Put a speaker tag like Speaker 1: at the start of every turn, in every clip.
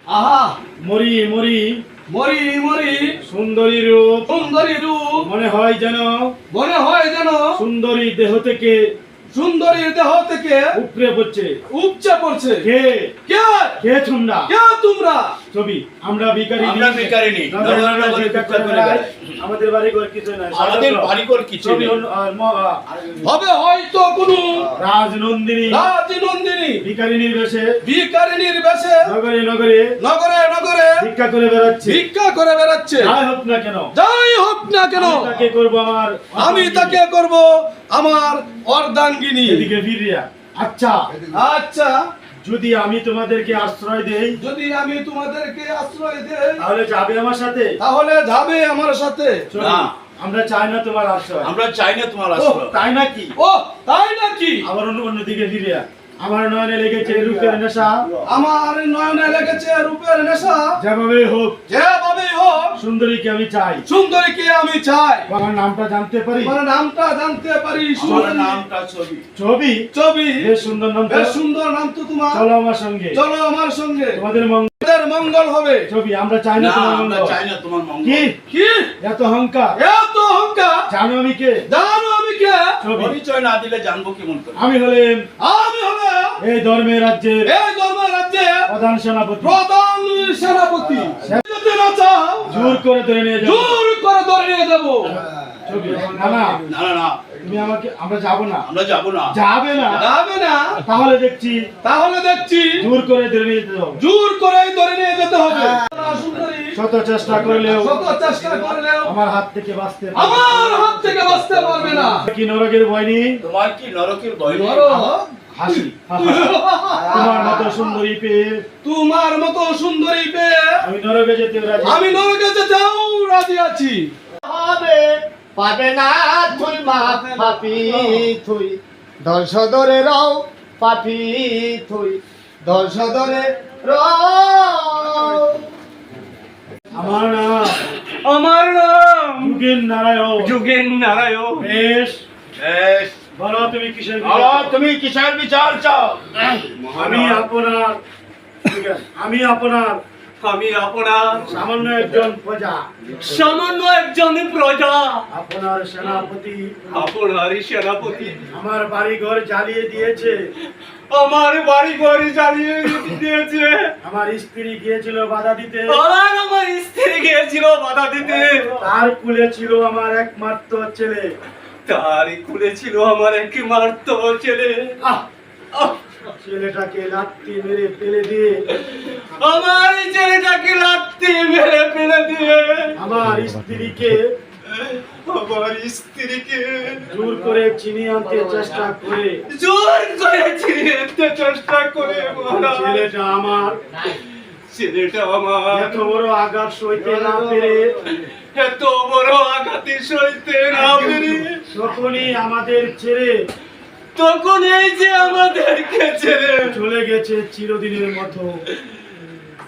Speaker 1: আহা
Speaker 2: মরি মরি
Speaker 1: মরি মরি
Speaker 2: সুন্দরী রূপ
Speaker 1: সুন্দরী রূপ
Speaker 2: মনে হয় যেন সুন্দরী দেহ থেকে
Speaker 1: সুন্দরীর দেহ থেকে
Speaker 2: উপরে পড়ছে
Speaker 1: উপচে পড়ছে।
Speaker 2: কে
Speaker 1: কে
Speaker 2: কে তোমরা
Speaker 1: কে তোমরা?
Speaker 2: ছবি আমরা ভিখারিনী
Speaker 3: আমরা ভিখারিনী,
Speaker 2: নগরে
Speaker 3: নগরে
Speaker 2: নগরে
Speaker 3: নগরে
Speaker 2: ভিক্ষা
Speaker 3: ভিক্ষা করে
Speaker 2: করে বেড়াই।
Speaker 3: বেড়াই।
Speaker 2: আমাদের বাড়ি ঘর কিছু নাই
Speaker 3: আমাদের বাড়িঘর কিছু
Speaker 2: ছবি
Speaker 3: নেই।
Speaker 1: হবে হয়তো কোনো
Speaker 2: রাজনন্দিনী
Speaker 1: রাজনন্দিনী
Speaker 2: ভিখারিনীর বেশে
Speaker 1: ভিখারিনীর বেশে
Speaker 2: নগরে নগরে
Speaker 1: নগরে নগরে
Speaker 2: ভিক্ষা করে বেড়াচ্ছে
Speaker 1: ভিক্ষা করে বেড়াচ্ছে।
Speaker 2: যাই হোক না কেন
Speaker 1: যাই হোক না কেন
Speaker 2: আমি তাকে করবো আমার
Speaker 1: আমি তাকে করব আমার অর্ধাঙ্গিনী।
Speaker 2: এদিকে ফিরিয়া আচ্ছা
Speaker 1: আচ্ছা
Speaker 2: যদি আমি তোমাদেরকে আশ্রয় দেই
Speaker 1: যদি আমি তোমাদেরকে আশ্রয় দেই
Speaker 2: তাহলে যাবে আমার সাথে
Speaker 1: তাহলে যাবে আমার সাথে?
Speaker 2: চলো,
Speaker 3: না।
Speaker 2: আমরা চাই না তোমার আশ্রয়
Speaker 3: আমরা চাই না তোমার
Speaker 2: ও,
Speaker 3: আশ্রয়।
Speaker 2: তাই নাকি
Speaker 1: ও তাই নাকি?
Speaker 2: আবার অন্যদিকে ফিরিয়া আমার নয়নে লেগেছে রূপের নেশা
Speaker 1: আমার নয়নে লেগেছে রূপের নেশা।
Speaker 2: যেভাবে হোক
Speaker 1: যেভাবেই হোক
Speaker 2: সুন্দরীকে আমি চাই
Speaker 1: সুন্দরীকে আমি চাই।
Speaker 2: আমার নামটা জানতে পারি
Speaker 1: তোমার নামটা জানতে পারি?
Speaker 3: আমার
Speaker 1: সুন্দরী
Speaker 3: নামটা ছবি।
Speaker 2: ছবি
Speaker 1: ছবি।
Speaker 2: বেশ সুন্দর নাম তো।
Speaker 1: বেশ সুন্দর নাম তো তোমার।
Speaker 2: চলো আমার সঙ্গে
Speaker 1: চলো আমার সঙ্গে,
Speaker 2: তোমাদের মঙ্গল
Speaker 1: তোমাদের মঙ্গল হবে।
Speaker 2: ছবি আমরা চাই না
Speaker 3: না,
Speaker 2: তোমার
Speaker 3: আমরা
Speaker 2: মঙ্গল
Speaker 3: চাই না তোমার মঙ্গল।
Speaker 2: কি
Speaker 1: কি
Speaker 2: এত অহংকার
Speaker 1: এত অহংকার?
Speaker 2: জানো আমি কে
Speaker 1: জানো আমি কে?
Speaker 2: ছবি
Speaker 3: পরিচয় না দিলে জানবো কেমন করে?
Speaker 2: আমি হলেন
Speaker 1: আমি হলাম
Speaker 2: এই ধর্মের রাজ্যের
Speaker 1: এই ধর্ম রাজ্যে
Speaker 2: প্রধান সেনাপতি
Speaker 1: প্রধান সেনাপতি। যদি না চাও
Speaker 2: জোর করে ধরে নিয়ে যাবো
Speaker 1: জোর করে ধরে নিয়ে যাবো।
Speaker 2: ছবি না না
Speaker 3: না না না,
Speaker 2: তুমি আমাকে আমরা যাব না
Speaker 3: আমরা যাবো না।
Speaker 2: যাবে না
Speaker 1: যাবে না?
Speaker 2: তাহলে দেখছি
Speaker 1: তাহলে দেখছি
Speaker 2: জোর করে ধরে নিয়ে যেতে হবে
Speaker 1: জোর করে ধরে নিয়ে যেতে হবে। সুন্দরী
Speaker 2: শত চেষ্টা করলেও
Speaker 1: শত চেষ্টা করলেও
Speaker 2: আমার হাত থেকে বাঁচতে পারবে
Speaker 1: আমার হাত থেকে বাঁচতে পারবে না।
Speaker 2: না। কি নরকের ভয় নেই
Speaker 3: তোমার কি নরকের ভয় নেই?
Speaker 1: ধরো,
Speaker 2: হাসি তোমার মতো সুন্দরী পেয়ে
Speaker 1: তোমার মতো সুন্দরী পেয়ে
Speaker 2: আমি নরকে যেতে রাজি
Speaker 1: আমি নরকে যেতেও রাজি আছি।
Speaker 4: হবে পাবে না তুই মা পাপি তুই দর্শদরে রও পাপি তুই দর্শদরে রও।
Speaker 2: আমার নাম
Speaker 1: আমার নাম
Speaker 2: যুগেন নারায়ণ
Speaker 1: যুগেন নারায়ণ।
Speaker 2: বেশ
Speaker 3: বেশ,
Speaker 2: বলো তুমি কিসের
Speaker 3: বলো তুমি কিসের বিচার চাও?
Speaker 2: আমি আপনার আমি আপনার
Speaker 1: আমি আপনার
Speaker 2: সামান্য একজন প্রজা
Speaker 1: সামান্য একজন প্রজা,
Speaker 2: আপনার সেনাপতি
Speaker 1: আপনার সেনাপতি।
Speaker 2: আমার বাড়ি ঘর জ্বালিয়ে দিয়েছে
Speaker 1: আমার বাড়ি ঘর জ্বালিয়ে দিয়েছে।
Speaker 2: আমার স্ত্রী গিয়েছিল বাধা দিতে
Speaker 1: আর আমার স্ত্রী গিয়েছিল বাধা দিতে।
Speaker 2: তার কুলে ছিল আমার একমাত্র ছেলে
Speaker 1: তার কুলে ছিল আমার একমাত্র ছেলে।
Speaker 2: আহ! ছেলেটাকে লাত্তি মেরে ফেলে দিয়ে
Speaker 1: আমার ছেলেটাকে লাত্তি মেরে ফেলে দিয়ে
Speaker 2: আমার স্ত্রীকে
Speaker 1: আমার স্ত্রীকে
Speaker 2: জোর করে চিনিয়ে আনতে চেষ্টা করে
Speaker 1: জোর করে ছিনিয়ে আনতে চেষ্টা করে। মহারাজ,
Speaker 2: ছেলেটা আমার
Speaker 1: ছেলেটা আমার
Speaker 2: এত বড় আঘাত সইতে না পেরে
Speaker 1: এত বড় আঘাতে সইতে না পেরে
Speaker 2: তখনই আমাদের ছেড়ে
Speaker 1: তখন এই যে আমাদেরকে ছেড়ে
Speaker 2: চলে গেছে চিরদিনের মতো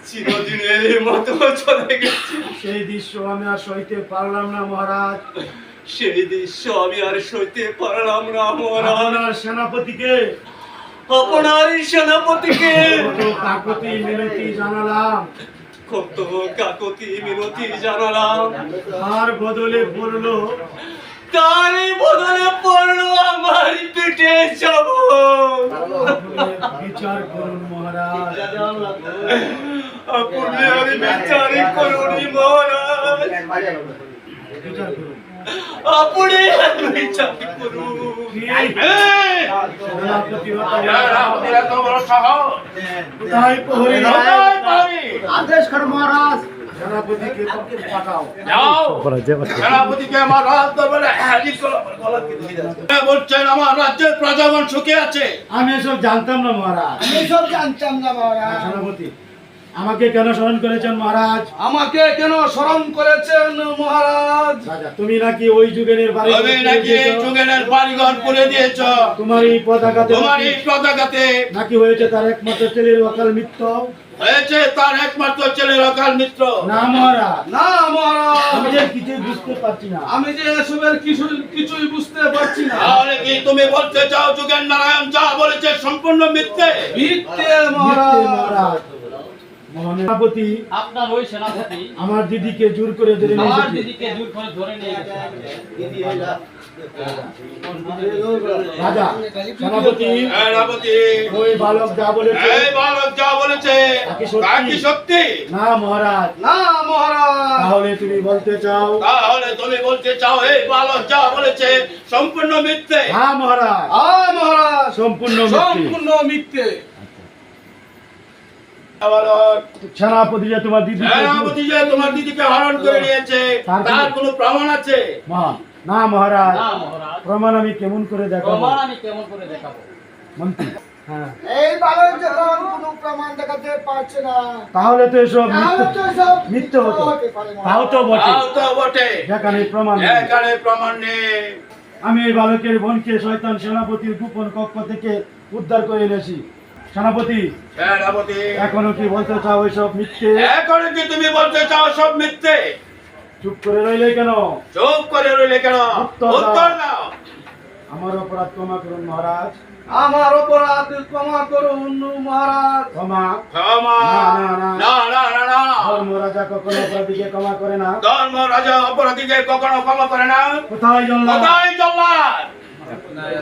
Speaker 1: চিরদিনের মতো চলে গেছে।
Speaker 2: সেই দৃশ্য আমি আর সইতে পারলাম না মহারাজ
Speaker 1: সেই দৃশ্য আমি আর সইতে পারলাম না মহারাজ।
Speaker 2: আপনার সেনাপতিকে
Speaker 1: আপনার সেনাপতিকে
Speaker 2: কত কাকতি মিনতি জানালাম
Speaker 1: কত কাকতি মিনতি জানালাম,
Speaker 2: তার বদলে বললো
Speaker 1: তারই বদলে পড়লো আমার পেটে যাব।
Speaker 2: বিচার করুন মহারাজ
Speaker 1: আপনি আর বিচার করুন মহারাজ,
Speaker 2: বিচার করুন
Speaker 1: আপনি আর বিচার করুন।
Speaker 2: সেনাপতি
Speaker 3: আমাদের এত বড় সাহস?
Speaker 2: কোথায় প্রহরী
Speaker 3: কোথায় পারি?
Speaker 4: আদেশ কর মহারাজ।
Speaker 2: সেনাপতিকে পাঠাও
Speaker 3: যাও, সেনাপতিকে আমার রাত দরবারে হাজির করো। বলছেন আমার রাজ্যের প্রজাগণ সুখে আছে।
Speaker 2: আমি এসব জানতাম না মহারাজ
Speaker 4: আমি সব জানতাম না মহারাজ।
Speaker 2: সেনাপতি আমাকে কেন স্মরণ করেছেন মহারাজ
Speaker 1: আমাকে কেন স্মরণ করেছেন মহারাজ?
Speaker 2: রাজা তুমি নাকি ওই যুগের বাড়ি
Speaker 3: তবে নাকি এই যুগের বাড়িঘর করে দিয়েছ।
Speaker 2: তোমার এই পতাকাতে
Speaker 3: তোমার এই পতাকাতে
Speaker 2: নাকি হয়েছে তার একমাত্র ছেলের অকাল মৃত্যু
Speaker 3: হয়েছে তার একমাত্র ছেলের অকাল মিত্র।
Speaker 2: না মহারাজ
Speaker 1: না মহারাজ,
Speaker 2: আমি যে কিছুই বুঝতে পারছি না
Speaker 1: আমি যে এসবের কিছুই বুঝতে পারছি না।
Speaker 3: তাহলে কি তুমি বলতে চাও যুগের নারায়ণ যা বলেছে সম্পূর্ণ মিথ্যে?
Speaker 1: মিথ্যে
Speaker 2: মিথ্যে
Speaker 1: মহারাজ।
Speaker 2: মহারাজ মহানের সেনাপতি
Speaker 5: আপনার ওই সেনাপতি
Speaker 2: আমার দিদিকে জোর করে ধরে নিয়ে
Speaker 5: আমার
Speaker 2: এসেছে।
Speaker 5: দিদিকে জোর করে ধরে নিয়ে গেছে।
Speaker 2: রাজা সেনাপতি
Speaker 3: সেনাপতি
Speaker 2: ওই বালক যা বলেছে
Speaker 3: এই বালক যা বলেছে তা কি সত্যি?
Speaker 2: না মহারাজ।
Speaker 4: না মহারাজ।
Speaker 2: তাহলে তুমি বলতে চাও?
Speaker 3: তাহলে তুমি বলতে চাও এই বালক যা বলেছে সম্পূর্ণ মিথ্যে?
Speaker 2: হ্যাঁ মহারাজ,
Speaker 4: মহারাজ
Speaker 2: সম্পূর্ণ মিথ্যে।
Speaker 4: সম্পূর্ণ মিথ্যে।
Speaker 3: বালক,
Speaker 2: সেনাপতি যে তোমার দিদিকে
Speaker 3: সেনাপতি যে তোমার দিদিকে হরণ করে নিয়েছে তার কোনো প্রমাণ আছে?
Speaker 2: না মহারাজ,
Speaker 5: না মহারাজ,
Speaker 2: প্রমাণ আমি কেমন করে দেখাবো?
Speaker 5: প্রমাণ আমি কেমন করে দেখাবো?
Speaker 2: মন্ত্রী হ্যাঁ,
Speaker 4: এই বালক যখন কোনো প্রমাণ দেখাতে পারছে না,
Speaker 2: তাহলে তো এসব
Speaker 4: তাহলে তো সব
Speaker 2: মিথ্যে হতো।
Speaker 4: হতে পারে মহারাজ।
Speaker 2: তাও তো বটে,
Speaker 3: তাও তো বটে,
Speaker 2: যেখানে প্রমাণ নেই।
Speaker 3: এখানে প্রমাণ নেই।
Speaker 2: আমি এই বালকের বোনকে শয়তান সেনাপতির গোপন কক্ষ থেকে উদ্ধার করে এনেছি। সেনাপতি
Speaker 3: সেনাপতি,
Speaker 2: এখনো কি বলতে চাও এসব মিথ্যে?
Speaker 3: এখন কি তুমি বলতে চাও সব মিথ্যে?
Speaker 2: চুপ করে রইলে কেন?
Speaker 3: চুপ করে রইলে কেন?
Speaker 2: উত্তর দাও।
Speaker 3: উত্তর দাও।
Speaker 2: আমার অপরাধ ক্ষমা করুন মহারাজ,
Speaker 4: আমার অপরাধ ক্ষমা করুন মহারাজ।
Speaker 2: ক্ষমা।
Speaker 3: ক্ষমা।
Speaker 2: না,
Speaker 3: না, না, না, না।
Speaker 2: ধর্মরাজা কখনো অপরাধীকে ক্ষমা করে না।
Speaker 3: ধর্মরাজা অপরাধীকে কখনো ক্ষমা করে না।
Speaker 2: কোথায় জল্লাদ?
Speaker 3: কোথায় জল্লাদ?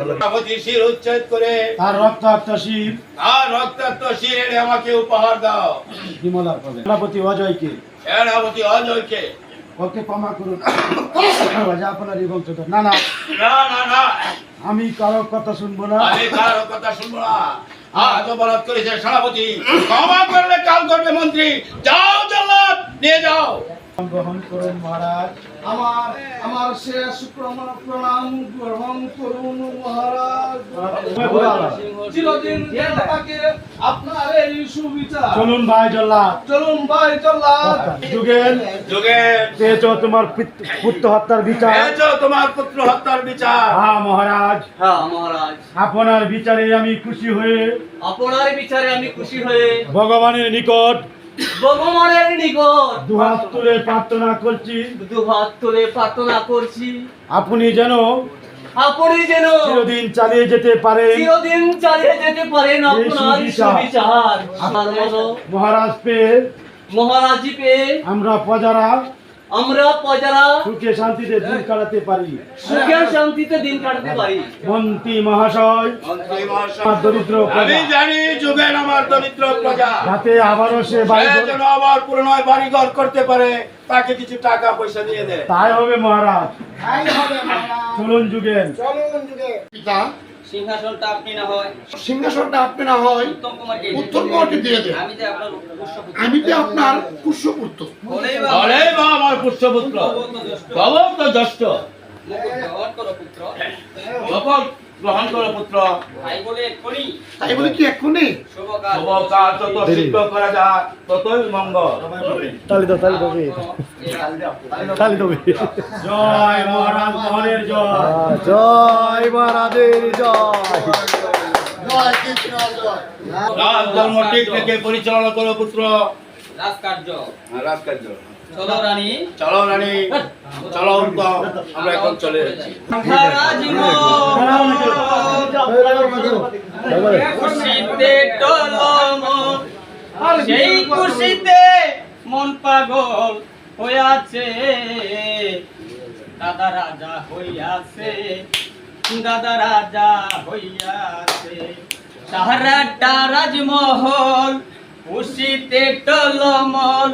Speaker 3: সেনাপতি শির উচ্ছেদ করে
Speaker 2: তার রক্তাক্ত শির
Speaker 3: আর রক্তাক্ত শির এনে আমাকে উপহার দাও।
Speaker 2: বিমলার পাবে। সেনাপতি অজয়কে,
Speaker 3: সেনাপতি অজয়কে।
Speaker 2: ওকে ক্ষমা করুন। রাজা আপনার এই বংশধর। না না,
Speaker 3: না, না, না,
Speaker 2: আমি কারো কথা শুনবো না।
Speaker 3: আমি কারো কথা শুনবো না। আজ অপরাধ করেছে সেনাপতি, ক্ষমা করলে কাল করবে মন্ত্রী। যাও জল্লাদ, নিয়ে যাও।
Speaker 2: গ্রহণ করুন মহারাজ।
Speaker 4: আমার আমার শেষ প্রণাম গ্রহণ করুন মহারাজ। চিরদিন যেন থাকে আপনার এই সুবিচার।
Speaker 2: চলুন ভাই জল্লাদ।
Speaker 4: চলুন ভাই জল্লাদ।
Speaker 2: যুগেন
Speaker 3: যুগে
Speaker 2: পেয়েছো তোমার পুত্র হত্যার বিচার।
Speaker 3: পেয়েছো তোমার পুত্র হত্যার বিচার।
Speaker 2: হ্যাঁ মহারাজ,
Speaker 5: হ্যাঁ মহারাজ,
Speaker 2: আপনার বিচারে আমি খুশি হয়ে
Speaker 5: আপনার বিচারে আমি খুশি হয়ে
Speaker 2: ভগবানের নিকট
Speaker 5: ভগবানের নিকট
Speaker 2: দুহাত তুলে প্রার্থনা করছি,
Speaker 5: দুহাত তুলে প্রার্থনা করছি,
Speaker 2: আপনি যেন
Speaker 5: আপনি যেন
Speaker 2: চিরদিন চালিয়ে যেতে পারেন
Speaker 5: চিরদিন চালিয়ে যেতে পারেন আপনার
Speaker 2: এই
Speaker 5: সুবিচার। আমার মতো
Speaker 2: মহারাজ পেয়ে
Speaker 5: মহারাজি পেয়ে
Speaker 2: আমরা প্রজারা
Speaker 5: আমরা প্রজারা
Speaker 2: সুখে শান্তিতে দিন কাটাতে পারি।
Speaker 5: সুখে শান্তিতে দিন কাটাতে পারি।
Speaker 2: মন্ত্রী মহাশয়,
Speaker 3: মন্ত্রী মহাশয়,
Speaker 2: আমার দরিদ্র
Speaker 3: আমি
Speaker 2: প্রজা
Speaker 3: জানি যুগের আমার দরিদ্র প্রজা
Speaker 2: যাতে আবারও সে
Speaker 3: সে
Speaker 2: বাড়ি
Speaker 3: যেন আবার পুনরায় বাড়িঘর করতে পারে, তাকে কিছু টাকা পয়সা দিয়ে দেয়।
Speaker 2: তাই হবে মহারাজ।
Speaker 4: তাই হবে মহারাজ।
Speaker 2: চলুন যুগেন।
Speaker 4: চলুন যুগে।
Speaker 6: পিতা
Speaker 5: সিংহাসনটা আপনি না হয়
Speaker 6: সিংহাসনটা আপনি না হয়
Speaker 5: উত্তম কুমারকে
Speaker 6: উত্তর কুমারকে দিয়ে দেন।
Speaker 5: আমি যে আপনার পুষ্যপুত্র।
Speaker 6: আমি তো আপনার পুষ্যপুত্র।
Speaker 5: বলেই বা
Speaker 3: আরে বা আমার পুত্রপুত্র, বাবা তো জ্যেষ্ঠ,
Speaker 5: গ্রহণ করো পুত্র।
Speaker 3: বাবা গ্রহণ করো পুত্র।
Speaker 5: তাই বলে এক্ষুনি
Speaker 6: তাই বলে কি এক্ষুনি
Speaker 5: শুভ কাজ
Speaker 3: শুভ কাজ যত শীঘ্র করা যায় ততই মঙ্গল।
Speaker 2: তালি দাও, তালি দাও, তালি দাও। জয় মহারাজ মোহনের জয়। জয় মহারাজের জয়।
Speaker 6: জয় কৃষ্ণ জয়।
Speaker 3: রাজ ধর্ম ঠিক থেকে পরিচালনা করো পুত্র।
Speaker 5: রাজকার্য
Speaker 3: রাজকার্য
Speaker 5: চলো রানী।
Speaker 3: চলো রানী, চলো উত্তম, আমরা এখন চলে যাচ্ছি।
Speaker 5: খুশিতে টলম সেই খুশিতে মন পাগল হইয়াছে, দাদা রাজা হইয়াছে, দাদা রাজা হইয়াছে, সাহারাটা রাজমহল খুশিতে টলমল,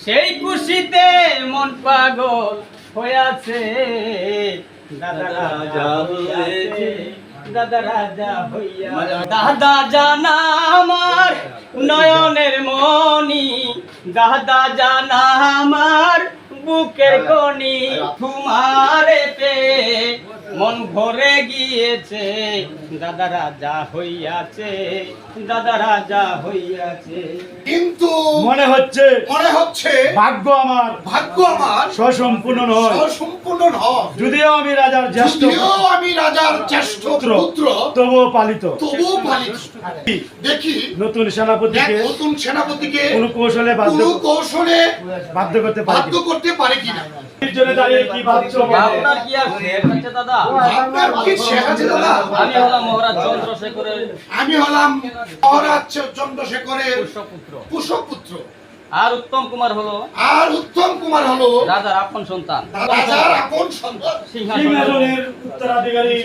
Speaker 5: সেই খুশিতে মন পাগল হইয়াছে, দাদা রাজা হইয়াছে, দাদা রাজা হইয়াছে। দাদা জানা আমার নয়নের মনি, দাদা জানা আমার বুকের কনি, তোমারে পে মন ভরে গিয়েছে, দাদা রাজা হইয়াছে, দাদা রাজা হইয়াছে।
Speaker 6: কিন্তু
Speaker 2: মনে হচ্ছে ভাগ্য আমার
Speaker 6: ভাগ্য আমার
Speaker 2: সসম্পূর্ণ নয়।
Speaker 6: সম্পূর্ণ নয়।
Speaker 2: যদিও আমি রাজার জ্যেষ্ঠ
Speaker 6: যদিও আমি রাজার জ্যেষ্ঠ পুত্র,
Speaker 2: তবুও পালিত।
Speaker 6: তবুও পালিত। দেখি
Speaker 2: নতুন
Speaker 6: এক
Speaker 2: সেনাপতিকে
Speaker 6: নতুন সেনাপতিকে
Speaker 2: কোন কৌশলে
Speaker 6: কোনো কৌশলে
Speaker 2: বাধ্য করতে পারে
Speaker 6: বাধ্য করতে পারে কিনা।
Speaker 2: নির্জনে দাঁড়িয়ে কি ভাবছো
Speaker 5: আপনার কি আর শেখ আছে দাদা?
Speaker 6: আপনার কি শেখ আছে দাদা?
Speaker 5: আমি হলাম মহারাজ চন্দ্রশেখরের
Speaker 6: আমি হলাম মহারাজ চন্দ্রশেখরের
Speaker 5: পুষ্যপুত্র।
Speaker 6: কুশপুত্র,
Speaker 5: আর উত্তম কুমার হলো
Speaker 6: আর উত্তম কুমার হলো
Speaker 5: রাজার আপন সন্তান।
Speaker 6: রাজার আপন সন্তান,
Speaker 2: সিংহাসনের উত্তরাধিকারী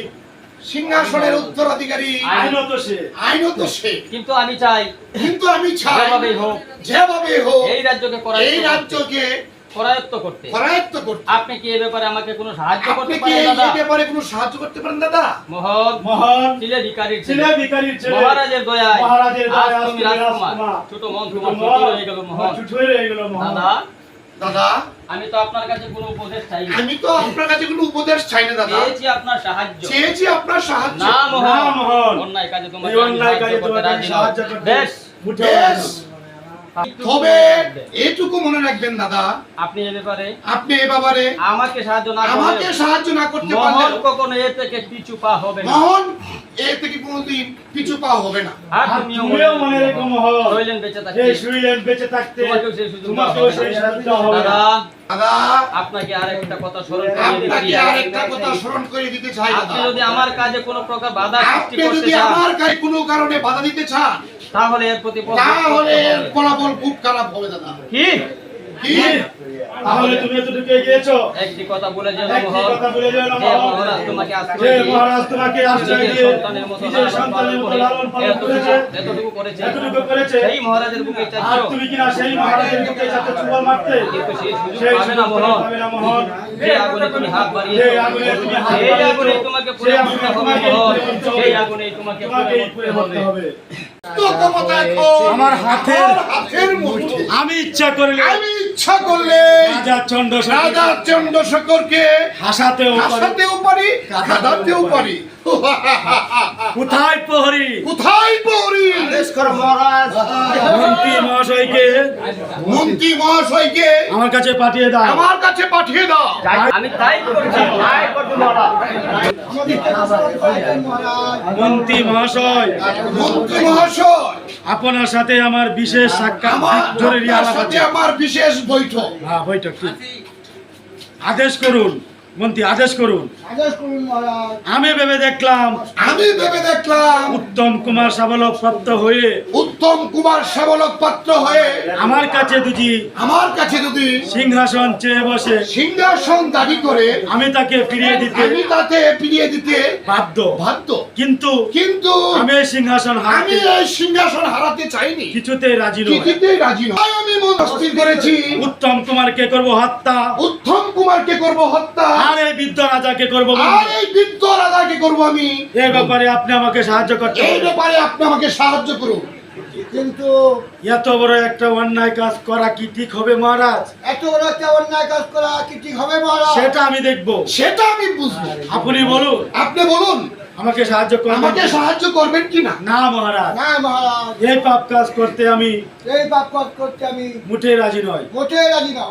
Speaker 6: সিংহাসনের উত্তরাধিকারী
Speaker 2: আইনত সে।
Speaker 6: আইনত সে।
Speaker 5: কিন্তু আমি চাই
Speaker 6: কিন্তু আমি চাই
Speaker 5: যেভাবেই হোক
Speaker 6: যেভাবে হোক
Speaker 5: এই রাজ্যকে
Speaker 6: এই রাজ্যকে
Speaker 5: করায়ত্ত করতে।
Speaker 6: করায়ত্ত করতে।
Speaker 5: আপনি কি এই ব্যাপারে আমাকে কোনো সাহায্য
Speaker 6: আপনি
Speaker 5: করতে
Speaker 6: কি
Speaker 5: পারেন
Speaker 6: এই
Speaker 5: দাদা?
Speaker 6: ব্যাপারে কোনো সাহায্য করতে পারেন দাদা?
Speaker 5: মোহন
Speaker 2: মহান
Speaker 5: ছিলে ভিখারির
Speaker 2: ছেলে
Speaker 5: ছেলে
Speaker 2: ভিখারির ছেলে
Speaker 5: মহারাজের দয়ায়
Speaker 2: মহারাজের
Speaker 5: আজ
Speaker 2: দয়ায়
Speaker 5: তুমি
Speaker 2: আজ তুমি
Speaker 5: রাজকুমার।
Speaker 2: রাজকুমার।
Speaker 5: ছোট মন তোমার ছুটি হয়ে গেল মোহন।
Speaker 2: ছুটি হয়ে গেল মোহন।
Speaker 5: দাদা
Speaker 6: দাদা
Speaker 5: আমি তো আপনার কাছে কোনো উপদেশ চাই না,
Speaker 6: আমি তো আপনার কাছে কোনো উপদেশ চাই না দাদা,
Speaker 5: চেয়েছি আপনার সাহায্য।
Speaker 6: চেয়েছি আপনার সাহায্য।
Speaker 5: না
Speaker 2: না,
Speaker 5: মোহন
Speaker 2: মোহন।
Speaker 5: অন্যায় কাজে তোমাকে
Speaker 2: এই
Speaker 5: আমি
Speaker 2: অন্যায় কাজে
Speaker 5: সাহায্য করতে
Speaker 2: তোমাকে
Speaker 5: রাজি নই।
Speaker 2: সাহায্য করতে
Speaker 5: বেশ
Speaker 2: মুঠে
Speaker 6: বেশ।
Speaker 5: একটু
Speaker 6: তবে
Speaker 5: মনে রাখবেন।
Speaker 6: এইটুকু মনে রাখবেন দাদা,
Speaker 5: আপনি এ ব্যাপারে
Speaker 6: আপনি এ ব্যাপারে
Speaker 5: আমাকে সাহায্য না
Speaker 6: আমাকে
Speaker 5: করলে
Speaker 6: সাহায্য না করতে
Speaker 5: মোহন
Speaker 6: পারলে
Speaker 5: কখনো এ থেকে পিছু পা হবে না।
Speaker 6: মোহন এ থেকে কোনোদিন পিছু পাওয়া হবে না।
Speaker 5: আর
Speaker 2: আর
Speaker 5: তুমিও
Speaker 2: তুমিও মনে রেখো মোহন,
Speaker 5: রইলেন বেঁচে থাকতে।
Speaker 2: এই শুইলেন বেঁচে থাকতে
Speaker 5: তোমাকেও সেই সুযোগ দেওয়া
Speaker 2: তোমাকেও
Speaker 5: হবে
Speaker 2: সেই
Speaker 5: না।
Speaker 2: সুযোগ দেওয়া হবে না।
Speaker 5: দাদা
Speaker 6: দাদা
Speaker 5: আপনাকে আরেকটা কথা স্মরণ করিয়ে
Speaker 6: আপনাকে
Speaker 5: দিচ্ছি।
Speaker 6: আরেকটা কথা স্মরণ করে দিতে চাই দাদা,
Speaker 5: আপনি যদি আমার কাজে কোনো প্রকার বাধা সৃষ্টি
Speaker 6: আপনি
Speaker 5: করতে
Speaker 6: যদি
Speaker 5: চান
Speaker 6: আমার কাছে কোনো কারণে বাধা দিতে চান
Speaker 5: তাহলে এর প্রতি
Speaker 6: তাহলে এর ফলাফল খুব খারাপ হবে দাদা।
Speaker 5: কি
Speaker 6: কি?
Speaker 2: তাহলে তুমি এতটুকু এগিয়েছো,
Speaker 5: একটি কথা বলে যেন
Speaker 2: একটি
Speaker 5: মোহন,
Speaker 2: কথা বলে যেন
Speaker 5: যে
Speaker 2: মোহন,
Speaker 5: মহারাজ তোমাকে
Speaker 2: যে
Speaker 5: আশ্রয় দিয়ে
Speaker 2: মহারাজ তোমাকে আশ্রয়
Speaker 5: নিজের
Speaker 2: দিয়ে
Speaker 5: সন্তানের মতো
Speaker 2: নিজের
Speaker 5: লালন
Speaker 2: সন্তানের মতো
Speaker 5: পালন
Speaker 2: লালন
Speaker 5: করে
Speaker 2: পালন করেছে,
Speaker 5: এতটুকু করেছে
Speaker 2: এতটুকু করেছে,
Speaker 5: সেই মহারাজের বুকে
Speaker 2: আর
Speaker 5: চাচ্ছ
Speaker 2: তুমি কিনা সেই মহারাজের বুকে যাতে চুবল মারতে,
Speaker 5: কিন্তু সেই সুযোগ
Speaker 2: সেই
Speaker 5: পাবে না
Speaker 2: সুযোগ
Speaker 5: মোহন।
Speaker 2: পাবে না মোহন।
Speaker 5: যে আগুনে তুমি হাত
Speaker 2: যে
Speaker 5: বাড়িয়েছো
Speaker 2: আগুনে তুমি হাত
Speaker 5: সেই
Speaker 2: বাড়িয়েছো,
Speaker 5: আগুনে তোমাকে পুড়ে
Speaker 2: সেই
Speaker 5: মরতে
Speaker 2: আগুনে
Speaker 5: হবে
Speaker 2: তোমাকে
Speaker 5: মোহন।
Speaker 2: পুড়ে মরতে হবে।
Speaker 5: সেই আগুনে তোমাকে
Speaker 2: তোমাকেই
Speaker 5: পুড়ে
Speaker 2: পুড়ে
Speaker 5: মরতে
Speaker 2: মরতে
Speaker 5: হবে।
Speaker 2: হবে।
Speaker 6: তো ক্ষমতা এখন
Speaker 2: আমার হাতের
Speaker 6: হাতের মুঠোয়।
Speaker 2: আমি ইচ্ছা করলে
Speaker 6: আমি ইচ্ছা করলে
Speaker 2: রাজা চন্দ্রশেখর
Speaker 6: রাজা চন্দ্রশেখরকে
Speaker 2: হাসাতেও পারি,
Speaker 6: হাসাতেও পারি, কাঁদাতেও পারি।
Speaker 2: কোথায় প্রহরী
Speaker 6: কোথায় পড়ি?
Speaker 2: মন্ত্রী মহাশয়কে
Speaker 6: মন্ত্রী মহাশয়কে
Speaker 2: আমার কাছে পাঠিয়ে দাও।
Speaker 6: আমার কাছে পাঠিয়ে দাও।
Speaker 5: আমি তাই করছি
Speaker 2: মন্ত্রী মহাশয়,
Speaker 6: মন্ত্রী মহাশয়
Speaker 2: আপনার সাথে আমার বিশেষ সাক্ষাৎ
Speaker 6: আমার
Speaker 2: জরুরি
Speaker 6: আপনার
Speaker 2: আলাপ
Speaker 6: সাথে
Speaker 2: আছে।
Speaker 6: আমার বিশেষ বৈঠক।
Speaker 2: হ্যাঁ, বৈঠক ঠিক। আদেশ করুন মন্ত্রী, আদেশ করুন। আমি ভেবে দেখলাম
Speaker 6: আমি ভেবে দেখলাম
Speaker 2: উত্তম কুমার সাবলক প্রাপ্ত হয়ে
Speaker 6: উত্তম কুমার সেবলক পাত্র হয়ে
Speaker 2: আমার কাছে দুজি
Speaker 6: আমার কাছে যদি
Speaker 2: সিংহাসন চেয়ে বসে
Speaker 6: সিংহাসন দাবি করে
Speaker 2: আমি তাকে ফিরিয়ে দিতে
Speaker 6: আমি তাতে ফিরিয়ে দিতে
Speaker 2: বাধ্য,
Speaker 6: বাধ্য,
Speaker 2: কিন্তু
Speaker 6: কিন্তু
Speaker 2: আমি এই সিংহাসন
Speaker 6: আমি
Speaker 2: হারাতে
Speaker 6: এই সিংহাসন হারাতে চাইনি,
Speaker 2: কিছুতেই রাজি নই।
Speaker 6: কিছুতেই রাজি নই। তাই আমি মন স্থির করেছি
Speaker 2: উত্তম কুমারকে করব হত্যা,
Speaker 6: উত্তম কুমারকে করব হত্যা,
Speaker 2: আর এই বৃদ্ধ রাজাকে করব
Speaker 6: আর
Speaker 2: বন্দি।
Speaker 6: এই বৃদ্ধ রাজাকে করব আমি।
Speaker 2: এই ব্যাপারে আপনি আমাকে সাহায্য করতে
Speaker 6: এই
Speaker 2: হবে।
Speaker 6: ব্যাপারে আপনি আমাকে সাহায্য করুন।
Speaker 4: কিন্তু
Speaker 2: এত বড় একটা অন্যায় কাজ করা কি ঠিক হবে মহারাজ?
Speaker 4: এত বড় একটা অন্যায় কাজ করা কি ঠিক হবে মহারাজ?
Speaker 2: সেটা আমি দেখব।
Speaker 6: সেটা আমি বুঝবো।
Speaker 2: আপনি বলুন,
Speaker 6: আপনি বলুন
Speaker 2: আমাকে সাহায্য করবেন?
Speaker 6: আমাকে সাহায্য করবেন কিনা?
Speaker 2: না মহারাজ,
Speaker 4: না মহারাজ,
Speaker 2: এই পাপ কাজ করতে আমি
Speaker 4: এই পাপ কাজ করতে আমি
Speaker 2: মুঠে রাজি নই।
Speaker 4: মোটেই রাজি না,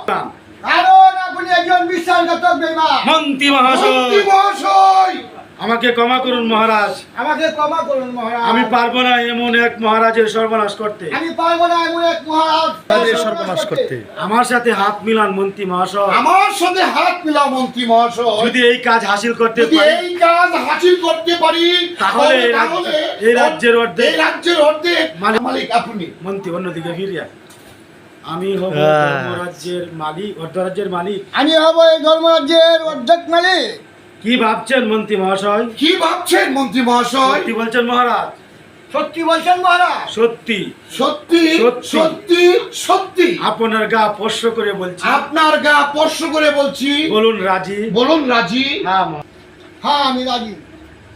Speaker 4: কারণ আপনি একজন বিশ্বাসঘাতক বেঈমান।
Speaker 2: মন্ত্রী
Speaker 6: মন্ত্রী
Speaker 2: মহাশয়,
Speaker 6: মহাশয়
Speaker 2: আমাকে ক্ষমা করুন মহারাজ।
Speaker 4: আমাকে ক্ষমা করুন মহারাজ।
Speaker 2: আমি পারবো না এমন এক মহারাজের সর্বনাশ করতে।
Speaker 4: আমি পারবো না এমন এক মহারাজ
Speaker 2: সর্বনাশ করতে আমার সাথে হাত মিলান মন্ত্রী মহাশয়।
Speaker 6: আমার সাথে হাত মিলাও মন্ত্রী মহাশয়।
Speaker 2: যদি এই কাজ হাসিল করতে
Speaker 6: যদি
Speaker 2: পারি
Speaker 6: এই কাজ হাসিল করতে পারি
Speaker 2: তাহলে এই রাজ্যের অর্ধেক
Speaker 6: এই রাজ্যের অর্ধেক
Speaker 2: মালিক-
Speaker 6: মালিক আপনি।
Speaker 2: মন্ত্রী অন্যদিকে ফিরিয়া আমি হব ধর্মরাজ্যের মালিক, অর্ধরাজ্যের মালিক।
Speaker 4: আমি হব এই ধর্মরাজ্যের অর্ধেক মালিক।
Speaker 2: কি ভাবছেন মন্ত্রী মহাশয়?
Speaker 6: কি ভাবছেন মন্ত্রী মহাশয়?
Speaker 2: সত্যি বলছেন মহারাজ?
Speaker 4: সত্যি বলছেন মহারাজ?
Speaker 2: সত্যি
Speaker 6: সত্যি
Speaker 2: সত্যি।
Speaker 6: সত্যি সত্যি
Speaker 2: আপনার গা স্পর্শ করে বলছি,
Speaker 6: আপনার গা স্পর্শ করে বলছি,
Speaker 2: বলুন রাজি?
Speaker 6: বলুন রাজি।
Speaker 2: হ্যাঁ।
Speaker 4: হ্যাঁ আমি রাজি।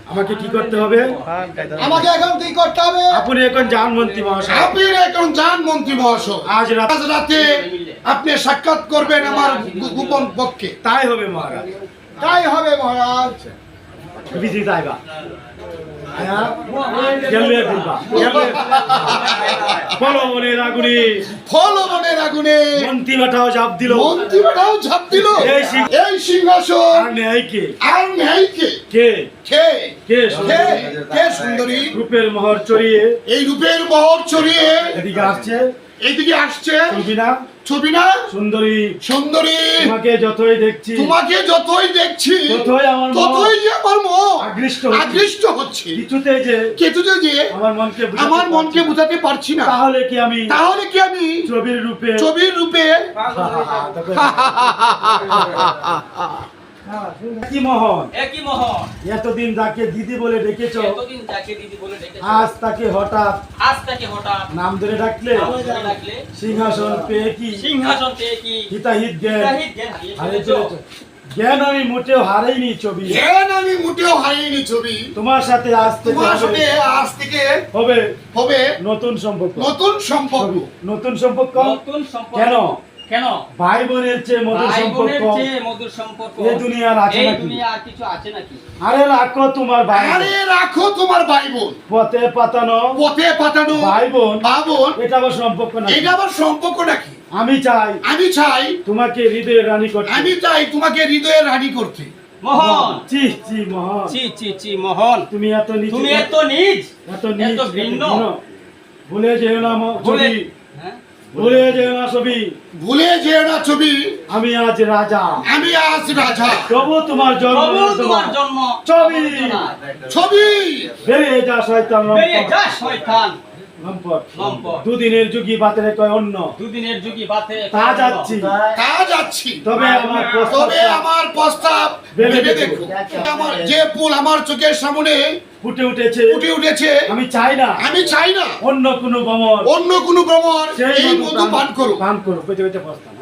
Speaker 2: আমাকে কি করতে হবে?
Speaker 4: আমাকে এখন কি করতে হবে?
Speaker 2: আপনি এখন যান মন্ত্রী মহাশয়।
Speaker 6: আপনি এখন যান মন্ত্রী মহাশয়।
Speaker 2: আজ রাত
Speaker 6: আজ রাতে আপনি সাক্ষাৎ করবেন আমার গোপন পক্ষে।
Speaker 2: তাই হবে মহারাজ।
Speaker 4: তাই হবে মহারাজ।
Speaker 2: বিজি যাইবা হ্যাঁ গেলে দিবা গেলে বলো মনের আগুনে
Speaker 6: ফলো মনের আগুনে
Speaker 2: মন্ত্রী বাটাও জাপ দিল
Speaker 6: মন্ত্রীরাও ঝাঁপ দিল
Speaker 2: এই সিং-
Speaker 6: এই সিংহাসন
Speaker 2: আর নেই কে
Speaker 6: আর নেই কে
Speaker 2: কে
Speaker 6: কে
Speaker 2: কে
Speaker 6: কে কে সুন্দরী
Speaker 2: রূপের মোহর চড়িয়ে
Speaker 6: এই রূপের বহর চড়িয়ে
Speaker 2: এদিকে আসছে
Speaker 6: এইদিকে আসছে
Speaker 2: ছবি না
Speaker 6: ছবি না
Speaker 2: সুন্দরী
Speaker 6: সুন্দরী
Speaker 2: তোমাকে যতই দেখছি
Speaker 6: তোমাকে যতই দেখছি
Speaker 2: ততই আমার মন
Speaker 6: ততই যে আমার মন
Speaker 2: আকৃষ্ট হচ্ছে।
Speaker 6: আকৃষ্ট হচ্ছে
Speaker 2: কিছুতে যে
Speaker 6: কেতুতে যে
Speaker 2: আমার মনকে বুঝাতে
Speaker 6: আমার মনকে
Speaker 2: পারছি না।
Speaker 6: বোঝাতে পারছি না
Speaker 2: তাহলে কি আমি
Speaker 6: তাহলে কি আমি
Speaker 2: ছবির রূপে
Speaker 6: ছবির রূপে
Speaker 2: কি মোহন
Speaker 5: একই মোহন
Speaker 2: এতদিন যাকে দিদি বলে ডেকেছো
Speaker 5: এতদিন যাকে দিদি বলে ডেকেছো
Speaker 2: আজ তাকে হঠাৎ
Speaker 5: আজ তাকে হঠাৎ
Speaker 2: নাম ধরে ডাকলে
Speaker 5: নাম ধরে ডাকলে
Speaker 2: সিংহাসন পেয়ে কি
Speaker 5: সিংহাসন পেয়ে কি
Speaker 2: হিতাহিত জ্ঞান
Speaker 5: হিতাহিত জ্ঞান হারিয়ে
Speaker 2: হারিয়ে
Speaker 5: ফেলেছো?
Speaker 2: ফেলেছো। জ্ঞান আমি মোটেও হারাইনি ছবি
Speaker 6: জ্ঞান আমি মোটেও হারিয়েনি ছবি
Speaker 2: তোমার সাথে আজ থেকে
Speaker 6: তোমার সাথে
Speaker 2: হবে-
Speaker 6: আজ থেকে
Speaker 2: হবে
Speaker 6: হবে
Speaker 2: নতুন সম্পর্ক
Speaker 6: নতুন সম্পর্ক
Speaker 2: ছবি। নতুন সম্পর্ক
Speaker 5: নতুন সম্পর্ক
Speaker 2: কেন?
Speaker 5: কেন
Speaker 2: ভাই বোনের চেয়ে মধুর
Speaker 5: ভাই
Speaker 2: সম্পর্ক
Speaker 5: বোনের চেয়ে মধুর সম্পর্ক
Speaker 2: এই দুনিয়ার আছে
Speaker 5: এই
Speaker 2: নাকি?
Speaker 5: দুনিয়া আর কিছু আছে নাকি?
Speaker 2: আরে রাখো তোমার ভাই বোন।
Speaker 6: আরে রাখো তোমার ভাই বোন
Speaker 2: পথে পাতানো
Speaker 6: পথে পাঠানো
Speaker 2: ভাই বোন
Speaker 6: ভাই বোন
Speaker 2: এটা আবার সম্পর্ক না
Speaker 6: এটা আবার সম্পর্ক নাকি
Speaker 2: আমি চাই
Speaker 6: আমি চাই
Speaker 2: তোমাকে হৃদয়ে রানী করতে
Speaker 6: আমি চাই তোমাকে হৃদয়ে রানী করতে
Speaker 5: মোহন
Speaker 2: চি চি মহান
Speaker 5: চি চি চি মোহন
Speaker 2: তুমি এত নিচু
Speaker 5: তুমি এত নিজ
Speaker 2: এত নিচ
Speaker 5: এত ভিন্ন।
Speaker 2: ভুলে যেও না
Speaker 5: ভুলে
Speaker 2: ছবি
Speaker 5: হ্যাঁ?
Speaker 2: ভুলে যেও না ছবি
Speaker 6: ভুলে যেও না ছবি
Speaker 2: আমি আজ রাজা
Speaker 6: আমি আজ রাজা
Speaker 2: তবু তোমার জন্ম
Speaker 5: প্রভু তোমার জন্ম
Speaker 2: ছবি।
Speaker 6: ছবি
Speaker 2: বেরিয়ে যা শয়তান
Speaker 5: বেরিয়ে
Speaker 2: লম্পট।
Speaker 5: যা শয়তান
Speaker 2: লম্পট
Speaker 5: লম্পট।
Speaker 2: দুদিনের যুগী বাতের কয় অন্য
Speaker 5: দুদিনের যুগী বাতে
Speaker 2: তা যাচ্ছি
Speaker 6: তা যাচ্ছি
Speaker 2: তবে আমার
Speaker 6: তবে আমার প্রস্তাব
Speaker 2: ভেবে
Speaker 6: ভেবে
Speaker 2: দেখো।
Speaker 6: দেখো আমার যে ফুল আমার চোখের সামনে
Speaker 2: ফুটে উঠেছে
Speaker 6: ফুটে উঠেছে
Speaker 2: আমি চাই না
Speaker 6: আমি চাই না
Speaker 2: অন্য কোনো গমন
Speaker 6: অন্য কোনো ভ্রমণ
Speaker 2: সেই
Speaker 6: এই মধু পান করো
Speaker 2: পান করো পেতে পেতে বসতাম